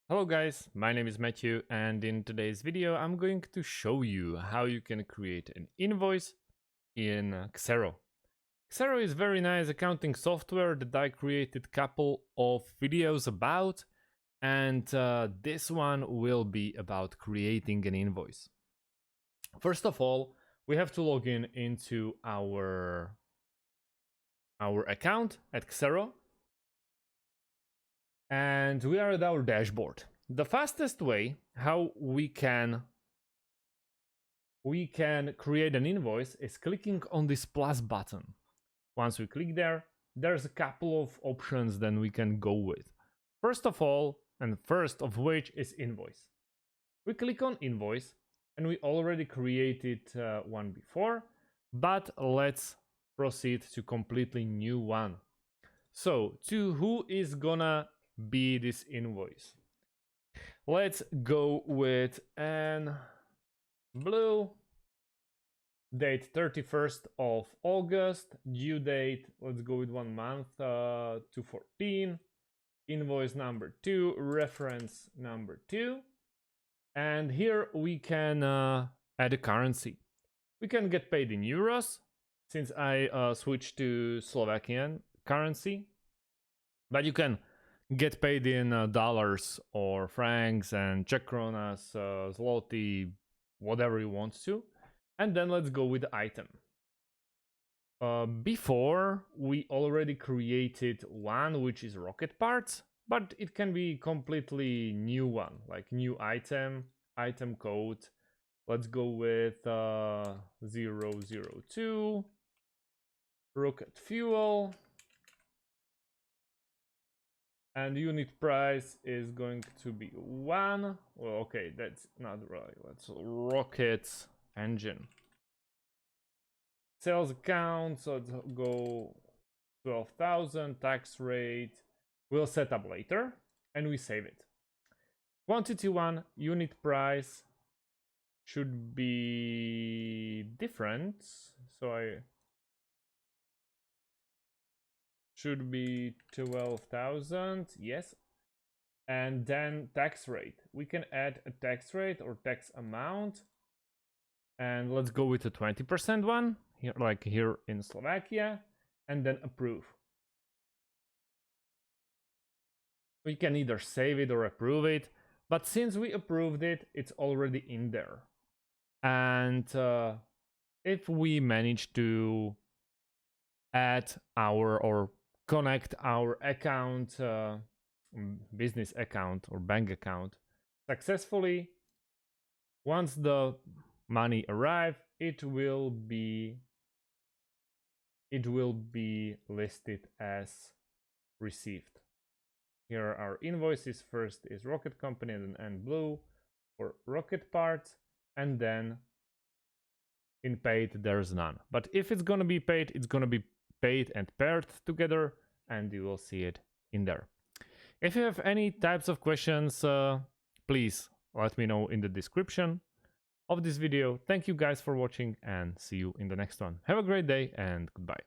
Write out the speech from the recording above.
Hello guys, my name is Matthew, and in today's video I'm going to show you how you can create an invoice in Xero. Xero is very nice accounting software that I created a couple of videos about, and this one will be about creating an invoice. First of all, we have to log in into our account at Xero. And we are at our dashboard. The fastest way how we can create an invoice is clicking on this plus button. Once we click there, there's a couple of options that we can go with. First of all, and first of which is invoice. We click on invoice, and we already created one before, but let's proceed to completely new one. So to who is gonna be this invoice? Let's go with an blue, date 31st of August, due date, let's go with 1 month, 2/14, invoice number 2, reference number 2, and here we can add a currency. We can get paid in euros, since I switched to Slovakian currency, but you can get paid in dollars or francs and Czech kronas, zloty, whatever you want to. And then let's go with the item. Before, we already created one, which is rocket parts, but it can be completely new one, like new item, item code. Let's go with 002, rocket fuel. And unit price is going to be 1. Well, okay, that's not right. Let's rocket engine. Sales account, so let's go 12,000. Tax rate we'll set up later, and we save it. Quantity 1, unit price should be different. So should be 12,000, yes. And then tax rate. We can add a tax rate or tax amount. And let's go with the 20% one, here, like here in Slovakia, and then approve. We can either save it or approve it, but since we approved it, it's already in there. And if we manage to add our or connect our account, business account or bank account successfully, once the money arrives, it will be listed as received. Here are our invoices. First is rocket company and blue for rocket parts, and then in paid there's none. But if it's gonna be paid, it's gonna be paid and paired together, and you will see it in there. If you have any types of questions, please let me know in the description of this video. Thank you guys for watching, and see you in the next one. Have a great day and goodbye.